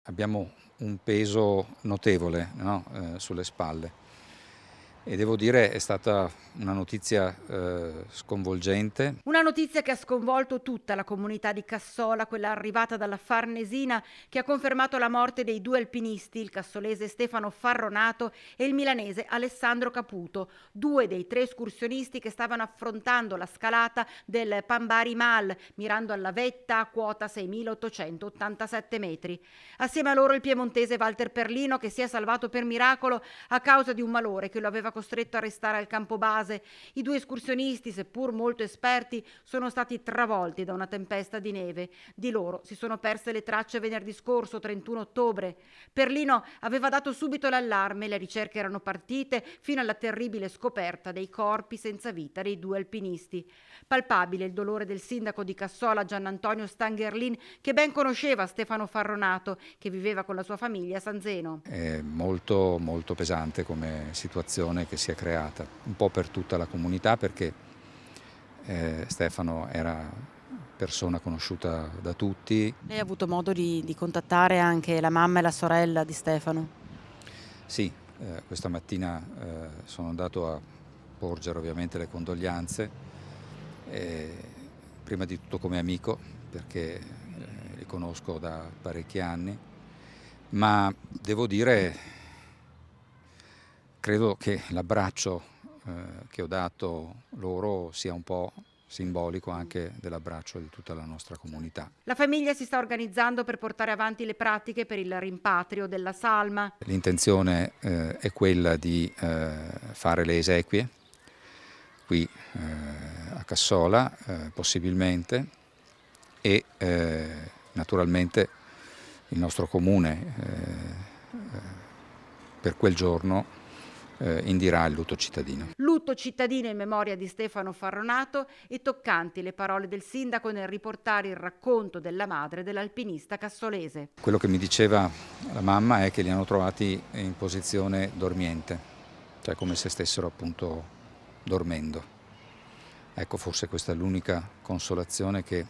Abbiamo un peso notevole, no, sulle spalle e devo dire è stata una notizia, sconvolgente. Una notizia che ha sconvolto tutta la comunità di Cassola, quella arrivata dalla Farnesina, che ha confermato la morte dei due alpinisti, il cassolese Stefano Farronato e il milanese Alessandro Caputo, due dei tre escursionisti che stavano affrontando la scalata del Pambari Mal, mirando alla vetta a quota 6.887 metri. Assieme a loro il piemontese Walter Perlino, che si è salvato per miracolo a causa di un malore che lo aveva costretto a restare al campo base. I due escursionisti, seppur molto esperti, sono stati travolti da una tempesta di neve. Di loro si sono perse le tracce venerdì scorso, 31 ottobre. Perlino aveva dato subito l'allarme, le ricerche erano partite fino alla terribile scoperta dei corpi senza vita dei due alpinisti. Palpabile il dolore del sindaco di Cassola, Gianantonio Stangerlin, che ben conosceva Stefano Farronato, che viveva con la sua famiglia a San Zeno. È molto, molto pesante come situazione che si è creata, un po' per tutta la comunità perché Stefano era persona conosciuta da tutti. Lei ha avuto modo di contattare anche la mamma e la sorella di Stefano? Sì, questa mattina sono andato a porgere ovviamente le condoglianze, prima di tutto come amico, perché li conosco da parecchi anni, ma devo dire, credo che l'abbraccio che ho dato loro sia un po' simbolico anche dell'abbraccio di tutta la nostra comunità. La famiglia si sta organizzando per portare avanti le pratiche per il rimpatrio della salma. L'intenzione è quella di fare le esequie qui a Cassola, possibilmente, e naturalmente il nostro comune per quel giorno indirà il lutto cittadino. Lutto cittadino in memoria di Stefano Farronato e toccanti le parole del sindaco nel riportare il racconto della madre dell'alpinista cassolese. Quello che mi diceva la mamma è che li hanno trovati in posizione dormiente, cioè come se stessero appunto dormendo. Ecco, forse questa è l'unica consolazione che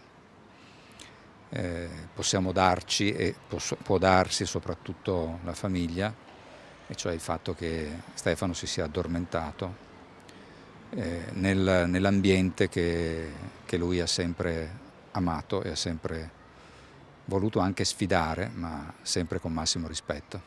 possiamo darci e può darsi soprattutto la famiglia, e cioè il fatto che Stefano si sia addormentato nell'ambiente che lui ha sempre amato e ha sempre voluto anche sfidare, ma sempre con massimo rispetto.